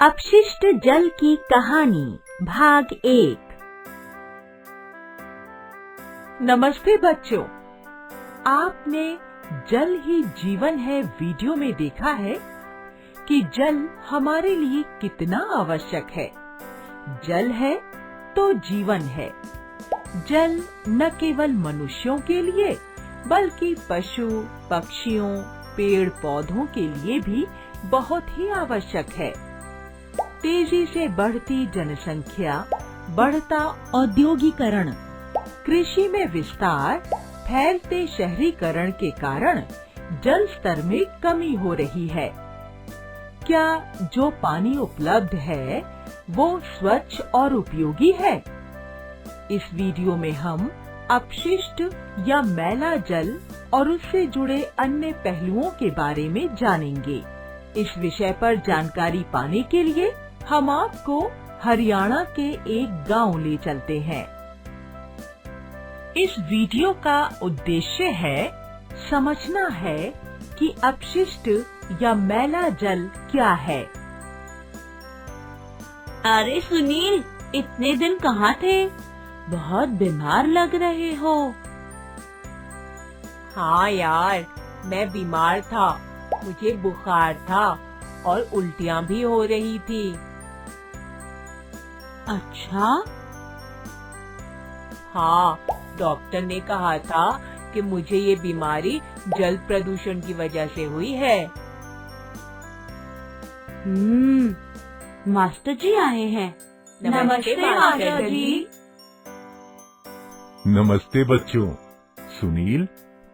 अपशिष्ट जल की कहानी भाग 1। नमस्ते बच्चों, आपने जल ही जीवन है वीडियो में देखा है कि जल हमारे लिए कितना आवश्यक है। जल है तो जीवन है। जल न केवल मनुष्यों के लिए बल्कि पशु, पक्षियों, पेड़ पौधों के लिए भी बहुत ही आवश्यक है। तेजी से बढ़ती जनसंख्या, बढ़ता औद्योगिकरण, कृषि में विस्तार, फैलते शहरीकरण के कारण जल स्तर में कमी हो रही है। क्या जो पानी उपलब्ध है वो स्वच्छ और उपयोगी है? इस वीडियो में हम अपशिष्ट या मैला जल और उससे जुड़े अन्य पहलुओं के बारे में जानेंगे। इस विषय पर जानकारी पाने के लिए हम आपको हरियाणा के एक गांव ले चलते हैं। इस वीडियो का उद्देश्य है समझना है कि अपशिष्ट या मैला जल क्या है। अरे सुनील, इतने दिन कहाँ थे? बहुत बीमार लग रहे हो। हाँ यार, मैं बीमार था। मुझे बुखार था और उल्टियाँ भी हो रही थी। अच्छा? हाँ, डॉक्टर ने कहा था कि मुझे ये बीमारी जल प्रदूषण की वजह से हुई है। मास्टर जी आए हैं। नमस्ते मास्टर जी। नमस्ते बच्चों। सुनील,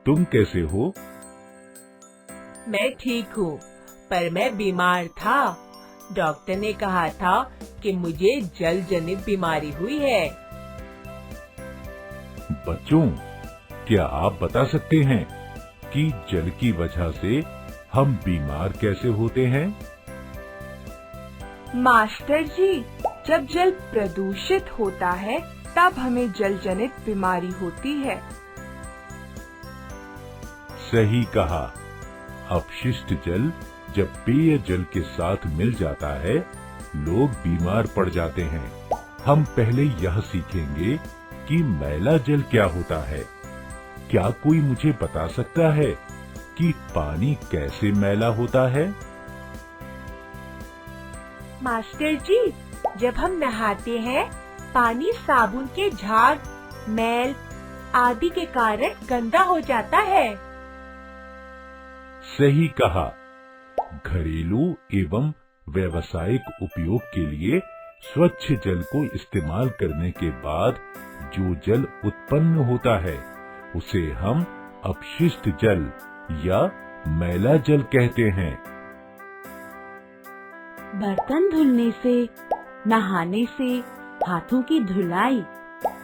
तुम कैसे हो? मैं ठीक हूँ, पर मैं बीमार था। डॉक्टर ने कहा था कि मुझे जल जनित बीमारी हुई है। बच्चों, क्या आप बता सकते हैं कि जल की वजह से हम बीमार कैसे होते हैं? मास्टर जी, जब जल प्रदूषित होता है तब हमें जल जनित बीमारी होती है। सही कहा। अपशिष्ट जल जब पेय जल के साथ मिल जाता है, लोग बीमार पड़ जाते हैं। हम पहले यह सीखेंगे कि मैला जल क्या होता है। क्या कोई मुझे बता सकता है कि पानी कैसे मैला होता है? मास्टर जी, जब हम नहाते हैं, पानी साबुन के झाग, मैल आदि के कारण गंदा हो जाता है। सही कहा। घरेलू एवं व्यावसायिक उपयोग के लिए स्वच्छ जल को इस्तेमाल करने के बाद जो जल उत्पन्न होता है उसे हम अपशिष्ट जल या मैला जल कहते हैं। बर्तन धुलने से, नहाने से, हाथों की धुलाई,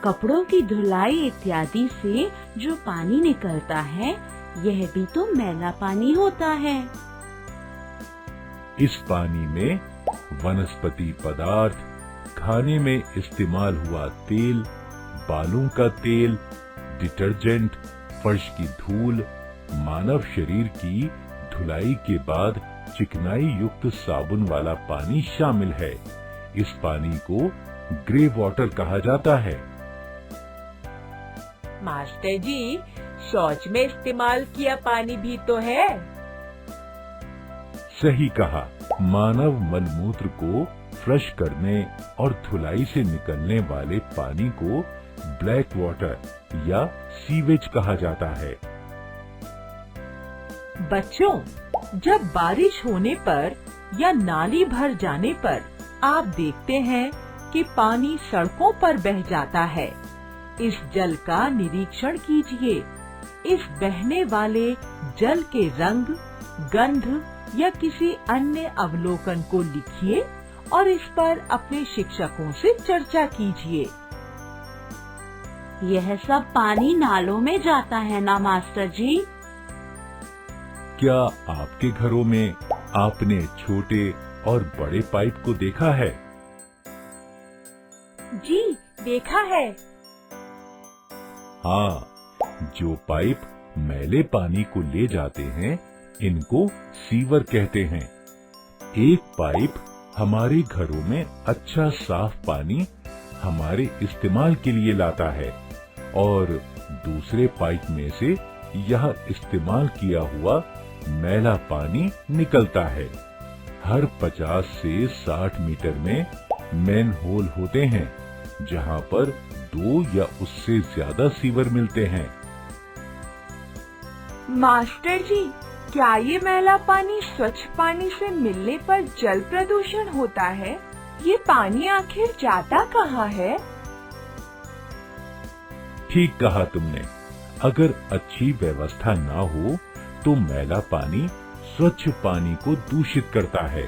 कपड़ों की धुलाई इत्यादि से जो पानी निकलता है, यह भी तो मैला पानी होता है। इस पानी में वनस्पति पदार्थ, खाने में इस्तेमाल हुआ तेल, बालों का तेल, डिटर्जेंट, फर्श की धूल, मानव शरीर की धुलाई के बाद चिकनाई युक्त साबुन वाला पानी शामिल है। इस पानी को ग्रे वाटर कहा जाता है। मास्टर जी, शौच में इस्तेमाल किया पानी भी तो है। सही कहा। मानव मलमूत्र को फ्लश करने और धुलाई से निकलने वाले पानी को ब्लैक वाटर या सीवेज कहा जाता है। बच्चों, जब बारिश होने पर या नाली भर जाने पर आप देखते हैं कि पानी सड़कों पर बह जाता है। इस जल का निरीक्षण कीजिए। इस बहने वाले जल के रंग, गंध या किसी अन्य अवलोकन को लिखिए और इस पर अपने शिक्षकों से चर्चा कीजिए। यह सब पानी नालों में जाता है ना मास्टर जी? क्या आपके घरों में आपने छोटे और बड़े पाइप को देखा है? जी, देखा है। हाँ, जो पाइप मैले पानी को ले जाते हैं, इनको सीवर कहते हैं। एक पाइप हमारे घरों में अच्छा साफ पानी हमारे इस्तेमाल के लिए लाता है और दूसरे पाइप में से यह इस्तेमाल किया हुआ मैला पानी निकलता है। हर 50 से 60 मीटर में मैन होल होते हैं जहां पर 2 या उससे ज्यादा सीवर मिलते हैं। मास्टर जी, क्या ये मैला पानी स्वच्छ पानी से मिलने पर जल प्रदूषण होता है? ये पानी आखिर जाता कहाँ है? ठीक कहा तुमने। अगर अच्छी व्यवस्था ना हो तो मैला पानी स्वच्छ पानी को दूषित करता है,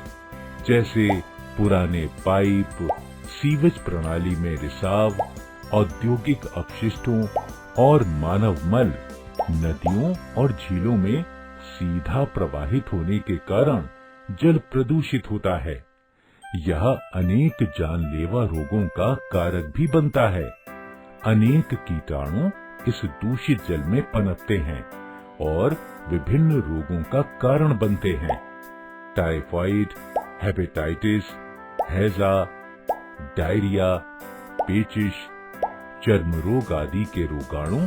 जैसे पुराने पाइप, सीवेज प्रणाली में रिसाव, औद्योगिक अपशिष्टों और मानव मल नदियों और झीलों में सीधा प्रवाहित होने के कारण जल प्रदूषित होता है। यह अनेक जानलेवा रोगों का कारक भी बनता है। अनेक कीटाणु इस दूषित जल में पनपते हैं और विभिन्न रोगों का कारण बनते हैं। टाइफाइड, हेपेटाइटिस, हैजा, डायरिया, पेचिश, चर्म रोग आदि के रोगाणु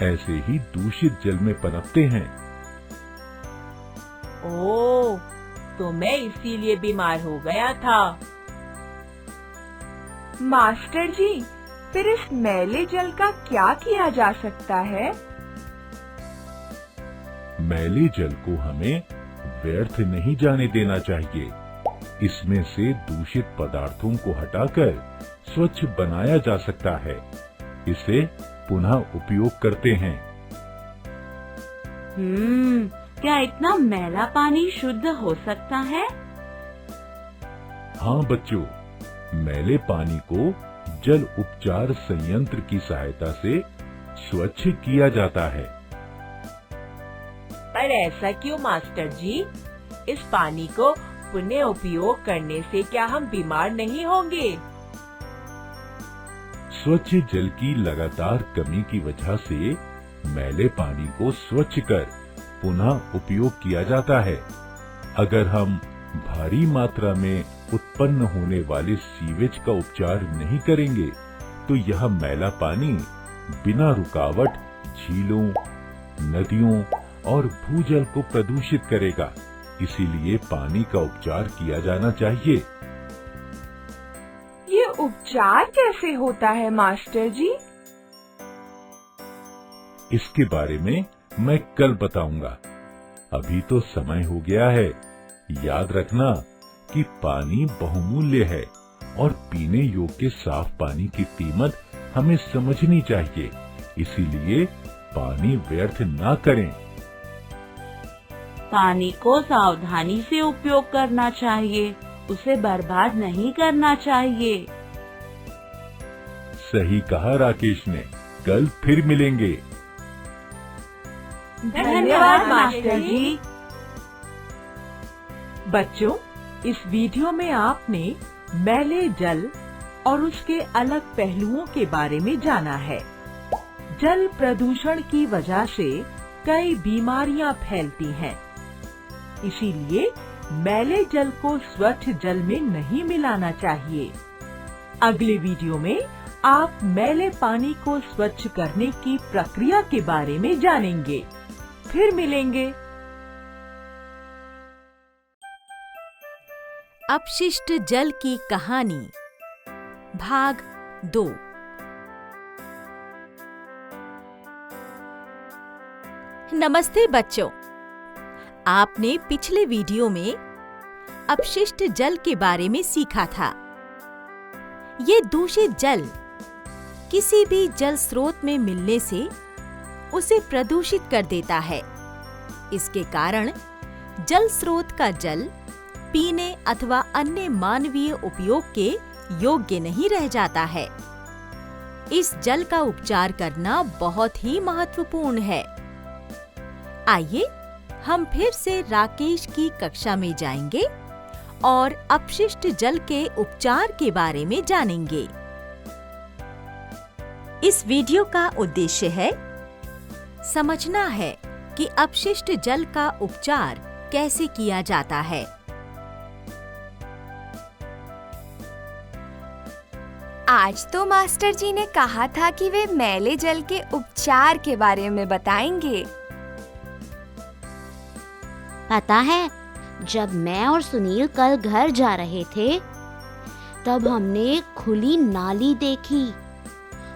ऐसे ही दूषित जल में पनपते हैं। ओह, तो मैं इसीलिए बीमार हो गया था। मास्टर जी, फिर इस मैले जल का क्या किया जा सकता है? मैले जल को हमें व्यर्थ नहीं जाने देना चाहिए। इसमें से दूषित पदार्थों को हटाकर स्वच्छ बनाया जा सकता है। इसे पुनः उपयोग करते हैं। क्या इतना मैला पानी शुद्ध हो सकता है? हाँ बच्चों, मैले पानी को जल उपचार संयंत्र की सहायता से स्वच्छ किया जाता है। पर ऐसा क्यों मास्टर जी? इस पानी को पुनः उपयोग करने से क्या हम बीमार नहीं होंगे? स्वच्छ जल की लगातार कमी की वजह से मैले पानी को स्वच्छ कर पुनः उपयोग किया जाता है। अगर हम भारी मात्रा में उत्पन्न होने वाले सीवेज का उपचार नहीं करेंगे तो यह मैला पानी बिना रुकावट झीलों, नदियों और भूजल को प्रदूषित करेगा। इसीलिए पानी का उपचार किया जाना चाहिए। ये उपचार कैसे होता है मास्टर जी? इसके बारे में मैं कल बताऊंगा। अभी तो समय हो गया है। याद रखना कि पानी बहुमूल्य है और पीने योग्य साफ पानी की कीमत हमें समझनी चाहिए। इसीलिए पानी व्यर्थ ना करें। पानी को सावधानी से उपयोग करना चाहिए, उसे बर्बाद नहीं करना चाहिए। सही कहा राकेश ने। कल फिर मिलेंगे। धन्यवाद मास्टर जी। बच्चों, इस वीडियो में आपने मैले जल और उसके अलग पहलुओं के बारे में जाना है। जल प्रदूषण की वजह से कई बीमारियां फैलती हैं। इसीलिए मैले जल को स्वच्छ जल में नहीं मिलाना चाहिए। अगले वीडियो में आप मैले पानी को स्वच्छ करने की प्रक्रिया के बारे में जानेंगे। फिर मिलेंगे। अपशिष्ट जल की कहानी भाग 2। नमस्ते बच्चों, आपने पिछले वीडियो में अपशिष्ट जल के बारे में सीखा था। ये दूषित जल किसी भी जल स्रोत में मिलने से उसे प्रदूषित कर देता है। इसके कारण जल स्रोत का जल पीने अथवा अन्य मानवीय उपयोग के योग्य नहीं रह जाता है। इस जल का उपचार करना बहुत ही महत्वपूर्ण है। आइए हम फिर से राकेश की कक्षा में जाएंगे और अपशिष्ट जल के उपचार के बारे में जानेंगे। इस वीडियो का उद्देश्य है समझना है कि अपशिष्ट जल का उपचार कैसे किया जाता है। आज तो मास्टर जी ने कहा था कि वे मैले जल के उपचार के बारे में बताएंगे। पता है, जब मैं और सुनील कल घर जा रहे थे तब हमने एक खुली नाली देखी।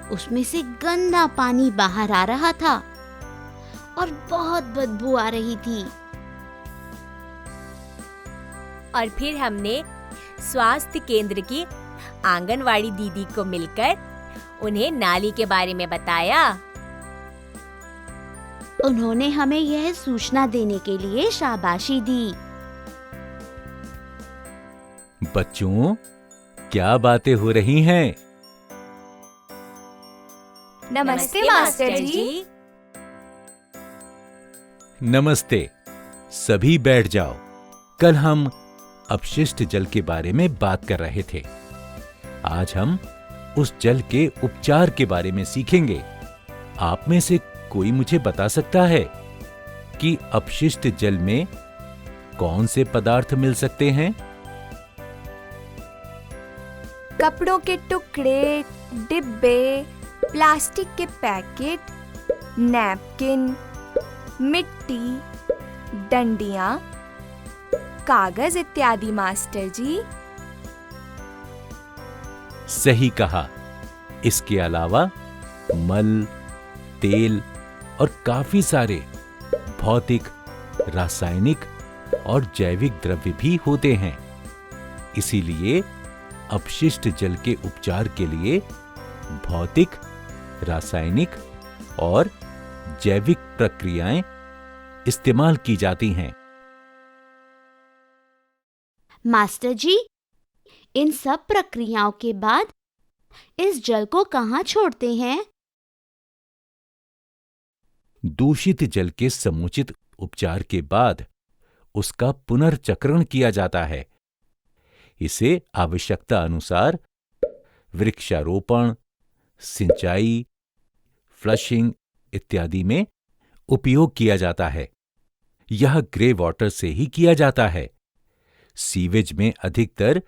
उसमें से गंदा पानी बाहर आ रहा था और बहुत बदबू आ रही थी। और फिर हमने स्वास्थ्य केंद्र की आंगनवाड़ी दीदी को मिलकर उन्हें नाली के बारे में बताया। उन्होंने हमें यह सूचना देने के लिए शाबाशी दी। बच्चों, क्या बातें हो रही हैं? नमस्ते मास्टर जी। नमस्ते। सभी बैठ जाओ। कल हम अपशिष्ट जल के बारे में बात कर रहे थे। आज हम उस जल के उपचार के बारे में सीखेंगे। आप में से कोई मुझे बता सकता है कि अपशिष्ट जल में कौन से पदार्थ मिल सकते हैं? कपड़ों के टुकड़े, डिब्बे, प्लास्टिक के पैकेट, नैपकिन, मिट्टी, डंडियां, कागज इत्यादि मास्टर जी। सही कहा। इसके अलावा मल, तेल और काफी सारे भौतिक, रासायनिक और जैविक द्रव्य भी होते हैं। इसीलिए अपशिष्ट जल के उपचार के लिए भौतिक, रासायनिक और जैविक प्रक्रियाएं इस्तेमाल की जाती हैं। मास्टर जी, इन सब प्रक्रियाओं के बाद इस जल को कहाँ छोड़ते हैं? दूषित जल के समुचित उपचार के बाद उसका पुनर्चक्रण किया जाता है। इसे आवश्यकता अनुसार वृक्षारोपण, सिंचाई, फ्लशिंग इत्यादि में उपयोग किया जाता है। यह ग्रे वाटर से ही किया जाता है। सीवेज में अधिकतर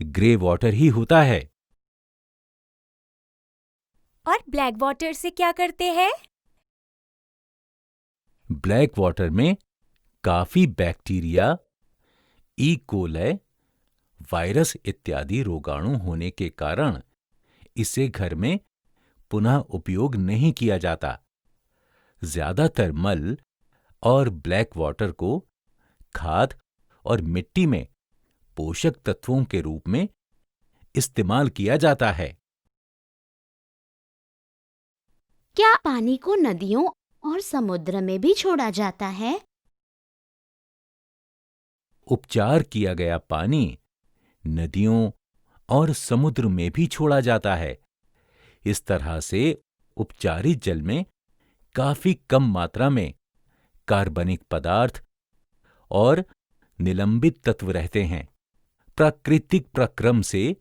ग्रे वाटर ही होता है। और ब्लैक वाटर से क्या करते हैं? ब्लैक वाटर में काफी बैक्टीरिया, ई कोलाई, वायरस इत्यादि रोगाणु होने के कारण इसे घर में पुनः उपयोग नहीं किया जाता। ज्यादातर मल और ब्लैक वाटर को खाद और मिट्टी में पोषक तत्वों के रूप में इस्तेमाल किया जाता है। क्या पानी को नदियों और समुद्र में भी छोड़ा जाता है? उपचार किया गया पानी नदियों और समुद्र में भी छोड़ा जाता है। इस तरह से उपचारित जल में काफी कम मात्रा में कार्बनिक पदार्थ और निलंबित तत्व रहते हैं। प्राकृतिक प्रक्रम से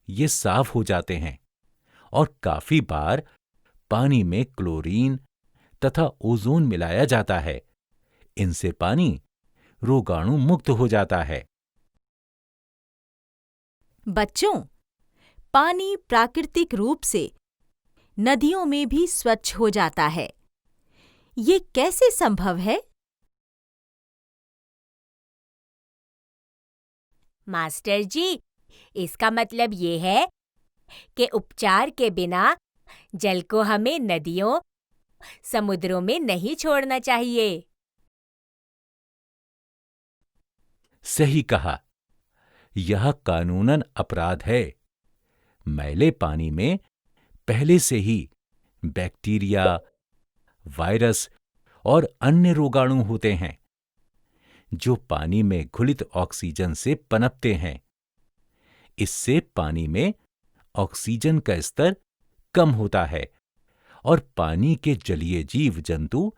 ये साफ हो जाते हैं और काफी बार पानी में क्लोरीन तथा ओजोन मिलाया जाता है। इनसे पानी रोगाणु मुक्त हो जाता है। बच्चों, पानी प्राकृतिक रूप से नदियों में भी स्वच्छ हो जाता है। ये कैसे संभव है? मास्टर जी, इसका मतलब ये है कि उपचार के बिना जल को हमें नदियों, समुद्रों में नहीं छोड़ना चाहिए। सही कहा। यह कानूनन अपराध है। मैले पानी में पहले से ही बैक्टीरिया, वायरस और अन्य रोगाणु होते हैं जो पानी में घुलित ऑक्सीजन से पनपते हैं। इससे पानी में ऑक्सीजन का स्तर कम होता है और पानी के जलीय जीव जंतु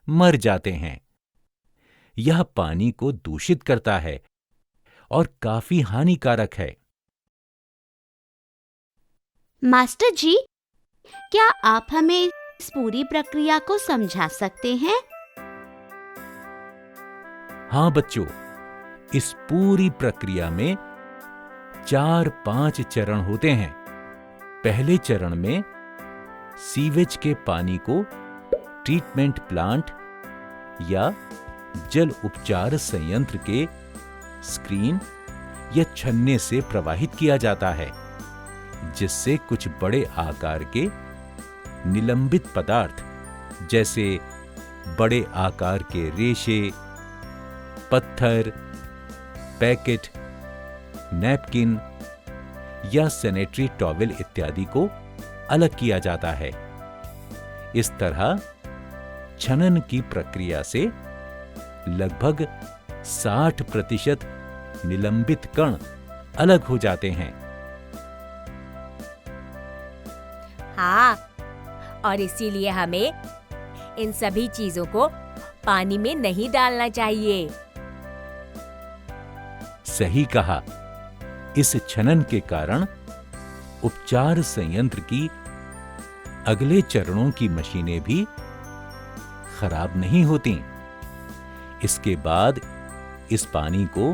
मर जाते हैं। यह पानी को दूषित करता है और काफी हानिकारक है। मास्टर जी, क्या आप हमें इस पूरी प्रक्रिया को समझा सकते हैं? हाँ बच्चों, इस पूरी प्रक्रिया में 4-5 चरण होते हैं। पहले चरण में सीवेज के पानी को ट्रीटमेंट प्लांट या जल उपचार संयंत्र के स्क्रीन या छन्ने से प्रवाहित किया जाता है, जिससे कुछ बड़े आकार के निलंबित पदार्थ जैसे बड़े आकार के रेशे, पत्थर, पैकेट, नैपकिन या सैनिटरी टॉवेल इत्यादि को अलग किया जाता है। इस तरह छनन की प्रक्रिया से लगभग 60% निलंबित कण अलग हो जाते हैं। हाँ, और इसीलिए हमें इन सभी चीजों को पानी में नहीं डालना चाहिए। सही कहा। इस छनन के कारण उपचार संयंत्र की अगले चरणों की मशीनें भी खराब नहीं होती। इसके बाद इस पानी को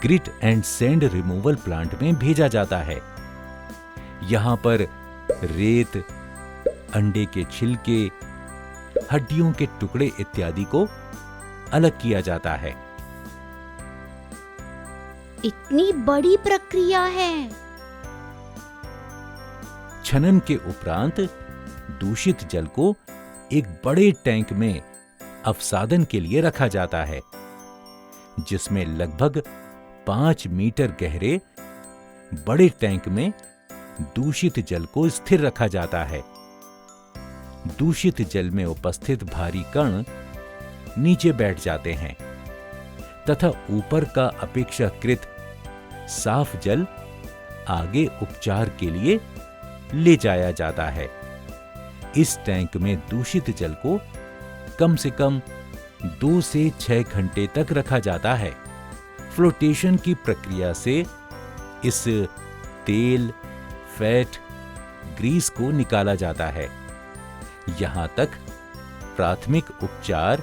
grit and sand removal plant में भेजा जाता है। यहां पर रेत, अंडे के छिलके, हड्डियों के टुकड़े इत्यादि को अलग किया जाता है। इतनी बड़ी प्रक्रिया है। छनन के उपरांत दूषित जल को एक बड़े टैंक में अवसादन के लिए रखा जाता है, जिसमें लगभग 5 मीटर गहरे बड़े टैंक में दूषित जल को स्थिर रखा जाता है। दूषित जल में उपस्थित भारी कण नीचे बैठ जाते हैं तथा ऊपर का अपेक्षाकृत साफ जल आगे उपचार के लिए ले जाया जाता है। इस टैंक में दूषित जल को कम से कम 2 से 6 घंटे तक रखा जाता है। फ्लोटेशन की प्रक्रिया से इस तेल, फैट, ग्रीस को निकाला जाता है। यहां तक प्राथमिक उपचार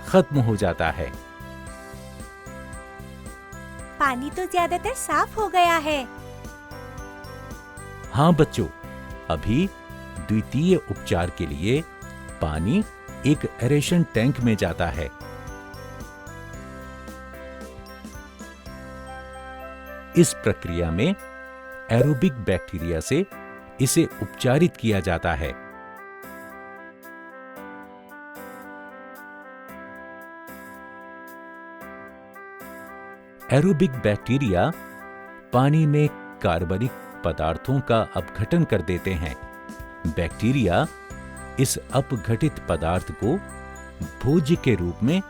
खत्म हो जाता है। पानी तो ज्यादातर साफ हो गया है। हाँ बच्चों, अभी द्वितीय उपचार के लिए पानी एक एरेशन टैंक में जाता है। इस प्रक्रिया में एरोबिक बैक्टीरिया से इसे उपचारित किया जाता है। एरोबिक बैक्टीरिया पानी में कार्बनिक पदार्थों का अपघटन कर देते हैं। बैक्टीरिया इस अपघटित पदार्थ को भोज्य के रूप में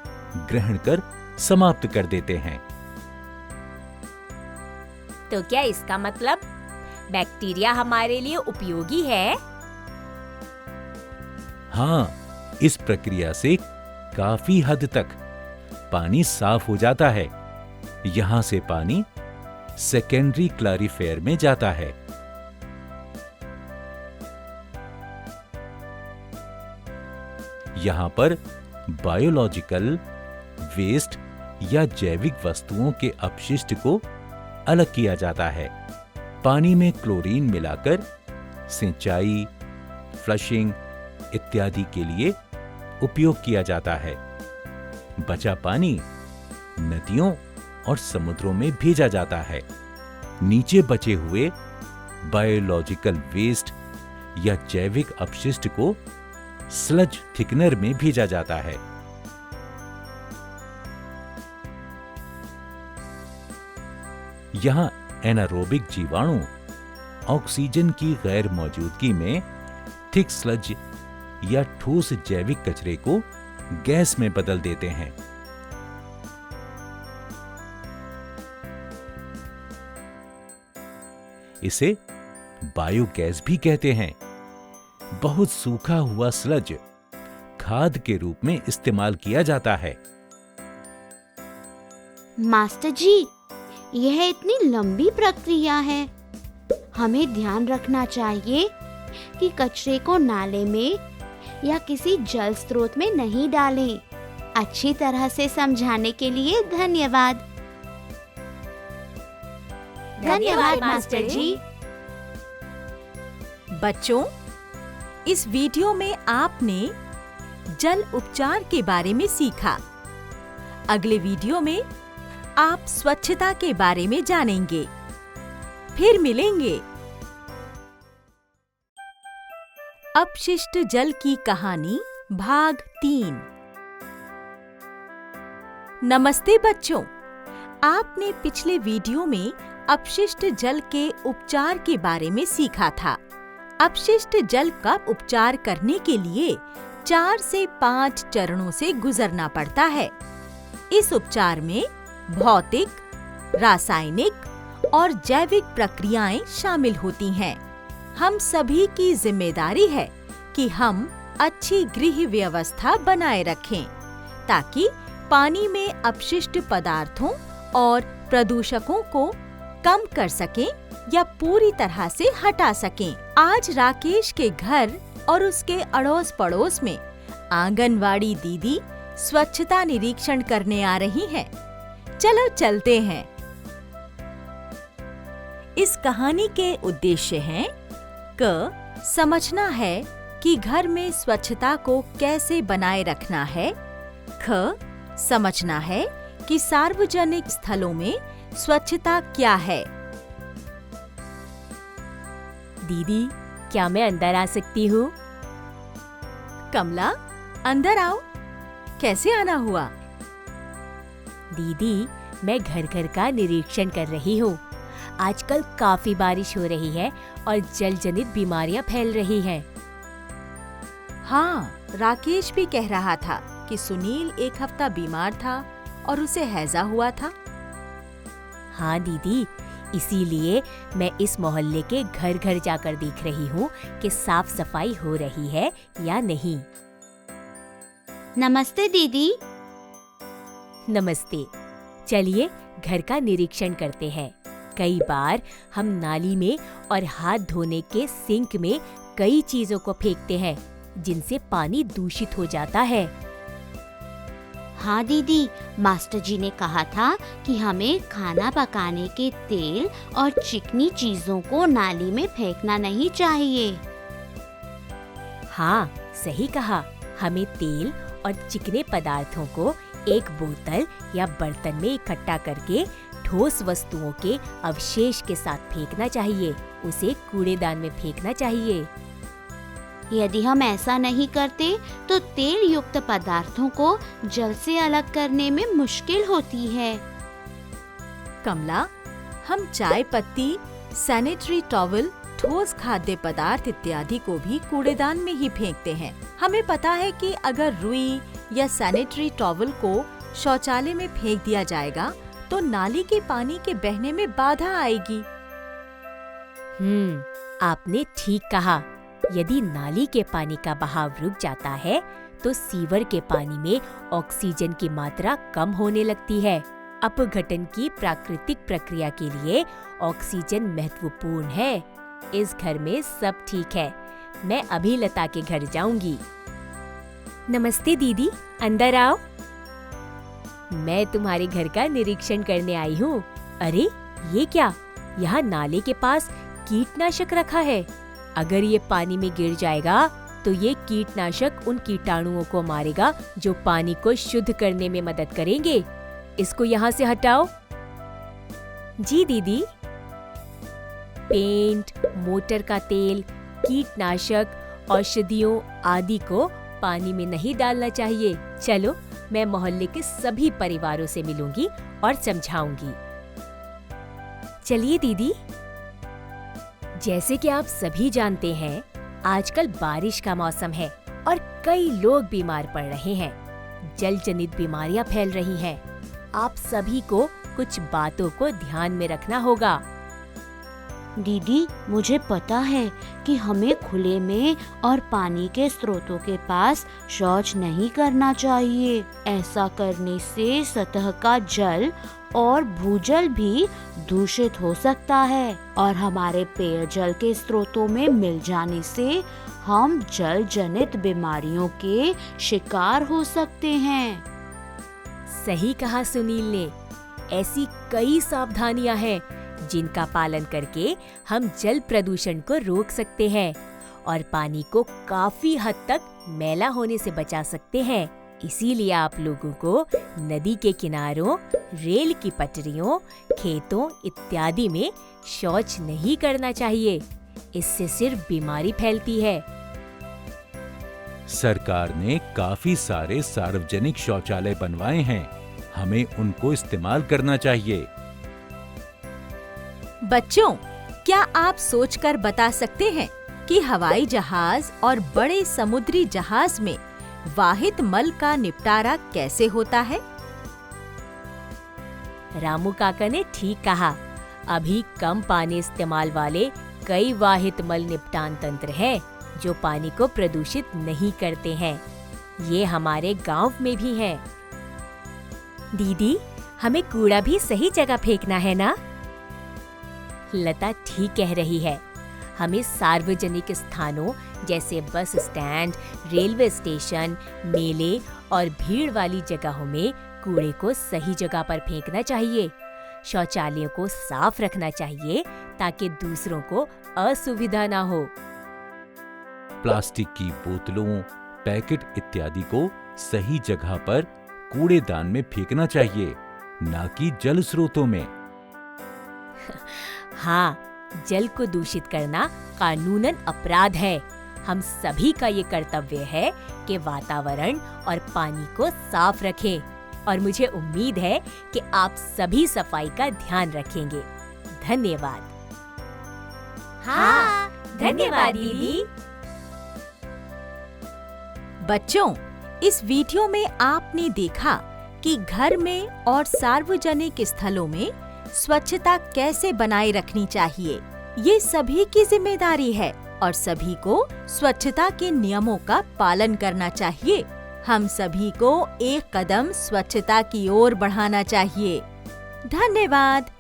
ग्रहण कर समाप्त कर देते हैं। तो क्या इसका मतलब बैक्टीरिया हमारे लिए उपयोगी है? हाँ, इस प्रक्रिया से काफी हद तक पानी साफ हो जाता है। यहां से पानी सेकेंडरी क्लैरिफायर में जाता है। यहां पर बायोलॉजिकल वेस्ट या जैविक वस्तुओं के अपशिष्ट को अलग किया जाता है। पानी में क्लोरीन मिलाकर सिंचाई, फ्लशिंग इत्यादि के लिए उपयोग किया जाता है। बचा पानी नदियों और समुद्रों में भेजा जाता है। नीचे बचे हुए बायोलॉजिकल वेस्ट या जैविक अपशिष्ट को स्लज थिकनर में भेजा जाता है। यहां एनारोबिक जीवाणु ऑक्सीजन की गैर मौजूदगी में थिक स्लज या ठोस जैविक कचरे को गैस में बदल देते हैं। इसे बायोगैस भी कहते हैं। बहुत सूखा हुआ स्लज खाद के रूप में इस्तेमाल किया जाता है। मास्टर जी, यह इतनी लंबी प्रक्रिया है। हमें ध्यान रखना चाहिए कि कचरे को नाले में या किसी जल स्रोत में नहीं डालें। अच्छी तरह से समझाने के लिए धन्यवाद। धन्यवाद मास्टर जी। बच्चों, इस वीडियो में आपने जल उपचार के बारे में सीखा। अगले वीडियो में आप स्वच्छता के बारे में जानेंगे। फिर मिलेंगे। अपशिष्ट जल की कहानी भाग 3। नमस्ते बच्चों, आपने पिछले वीडियो में अपशिष्ट जल के उपचार के बारे में सीखा था। अपशिष्ट जल का उपचार करने के लिए 4 से 5 चरणों से गुजरना पड़ता है। इस उपचार में भौतिक, रासायनिक और जैविक प्रक्रियाएं शामिल होती हैं। हम सभी की जिम्मेदारी है कि हम अच्छी गृह व्यवस्था बनाए रखें ताकि पानी में अपशिष्ट पदार्थों और प्रदूषकों को कम कर सकें या पूरी तरह से हटा सकें। आज राकेश के घर और उसके अड़ोस पड़ोस में आंगनवाड़ी दीदी स्वच्छता निरीक्षण करने आ रही हैं। चलो चलते हैं। इस कहानी के उद्देश्य हैं क. समझना है कि घर में स्वच्छता को कैसे बनाए रखना है। ख. समझना है कि सार्वजनिक स्थलों में स्वच्छता क्या है। दीदी, क्या मैं अंदर आ सकती हूँ? कमला, अंदर आओ। कैसे आना हुआ? दीदी, मैं घर घर का निरीक्षण कर रही हूँ। आजकल काफी बारिश हो रही है और जल जनित बीमारियाँ फैल रही हैं। हाँ, राकेश भी कह रहा था कि सुनील एक हफ्ता बीमार था और उसे हैजा हुआ था। हाँ दीदी, इसीलिए मैं इस मोहल्ले के घर घर जाकर देख रही हूँ कि साफ सफाई हो रही है या नहीं। नमस्ते दीदी। नमस्ते। चलिए घर का निरीक्षण करते हैं। कई बार हम नाली में और हाथ धोने के सिंक में कई चीजों को फेंकते हैं जिनसे पानी दूषित हो जाता है। हाँ दीदी, मास्टर जी ने कहा था कि हमें खाना पकाने के तेल और चिकनी चीजों को नाली में फेंकना नहीं चाहिए। हाँ, सही कहा। हमें तेल और चिकने पदार्थों को एक बोतल या बर्तन में इकट्ठा करके ठोस वस्तुओं के अवशेष के साथ फेंकना चाहिए। उसे कूड़ेदान में फेंकना चाहिए। यदि हम ऐसा नहीं करते तो तेल युक्त पदार्थों को जल से अलग करने में मुश्किल होती है। कमला, हम चाय पत्ती, सैनिटरी टॉवल, ठोस खाद्य पदार्थ इत्यादि को भी कूड़ेदान में ही फेंकते हैं। हमें पता है कि अगर रुई या सैनिटरी टॉवल को शौचालय में फेंक दिया जाएगा तो नाली के पानी के बहने में बाधा आएगी। आपने ठीक कहा। यदि नाली के पानी का बहाव रुक जाता है तो सीवर के पानी में ऑक्सीजन की मात्रा कम होने लगती है। अपघटन की प्राकृतिक प्रक्रिया के लिए ऑक्सीजन महत्वपूर्ण है। इस घर में सब ठीक है। मैं अभी लता के घर जाऊंगी। नमस्ते दीदी, अंदर आओ। मैं तुम्हारे घर का निरीक्षण करने आई हूँ। अरे, ये क्या? यहाँ नाले के पास कीटनाशक रखा है। अगर ये पानी में गिर जाएगा तो ये कीटनाशक उन कीटाणुओं को मारेगा जो पानी को शुद्ध करने में मदद करेंगे। इसको यहाँ से हटाओ। जी दीदी। पेंट, मोटर का तेल, कीटनाशक, औषधियों आदि को पानी में नहीं डालना चाहिए। चलो, मैं मोहल्ले के सभी परिवारों से मिलूंगी और समझाऊंगी। चलिए दीदी। जैसे कि आप सभी जानते हैं, आजकल बारिश का मौसम है और कई लोग बीमार पड़ रहे हैं। जल जनित बीमारियां फैल रही हैं। आप सभी को कुछ बातों को ध्यान में रखना होगा। दीदी, मुझे पता है कि हमें खुले में और पानी के स्रोतों के पास शौच नहीं करना चाहिए। ऐसा करने से सतह का जल और भूजल भी दूषित हो सकता है और हमारे पेयजल के स्रोतों में मिल जाने से हम जल जनित बीमारियों के शिकार हो सकते हैं। सही कहा सुनील ने। ऐसी कई सावधानियां हैं जिनका पालन करके हम जल प्रदूषण को रोक सकते हैं। और पानी को काफी हद तक मैला होने से बचा सकते हैं। इसीलिए आप लोगों को नदी के किनारों, रेल की पटरियों, खेतों इत्यादि में शौच नहीं करना चाहिए। इससे सिर्फ बीमारी फैलती है। सरकार ने काफी सारे सार्वजनिक शौचालय बनवाए हैं, हमें उनको इस्तेमाल करना चाहिए। बच्चों, क्या आप सोचकर बता सकते हैं कि हवाई जहाज और बड़े समुद्री जहाज में वाहित मल का निपटारा कैसे होता है? रामू काका ने ठीक कहा। अभी कम पानी इस्तेमाल वाले कई वाहित मल निपटान तंत्र हैं जो पानी को प्रदूषित नहीं करते हैं। ये हमारे गांव में भी हैं। दीदी, हमें कूड़ा भी सही जगह फेंकना है ना? लता ठीक कह रही है। हमें सार्वजनिक स्थानों जैसे बस स्टैंड, रेलवे स्टेशन, मेले और भीड़ वाली जगहों में कूड़े को सही जगह पर फेंकना चाहिए। शौचालयों को साफ रखना चाहिए ताकि दूसरों को असुविधा ना हो। प्लास्टिक की बोतलों, पैकेट इत्यादि को सही जगह पर कूड़ेदान में फेंकना चाहिए, ना कि जल स्रोतों में। हाँ, जल को दूषित करना कानूनन अपराध है। हम सभी का ये कर्तव्य है कि वातावरण और पानी को साफ रखें। और मुझे उम्मीद है कि आप सभी सफाई का ध्यान रखेंगे। धन्यवाद। हाँ, धन्यवाद दीदी। बच्चों, इस वीडियो में आपने देखा कि घर में और सार्वजनिक स्थलों में स्वच्छता कैसे बनाए रखनी चाहिए। ये सभी की जिम्मेदारी है और सभी को स्वच्छता के नियमों का पालन करना चाहिए। हम सभी को एक कदम स्वच्छता की ओर बढ़ाना चाहिए। धन्यवाद।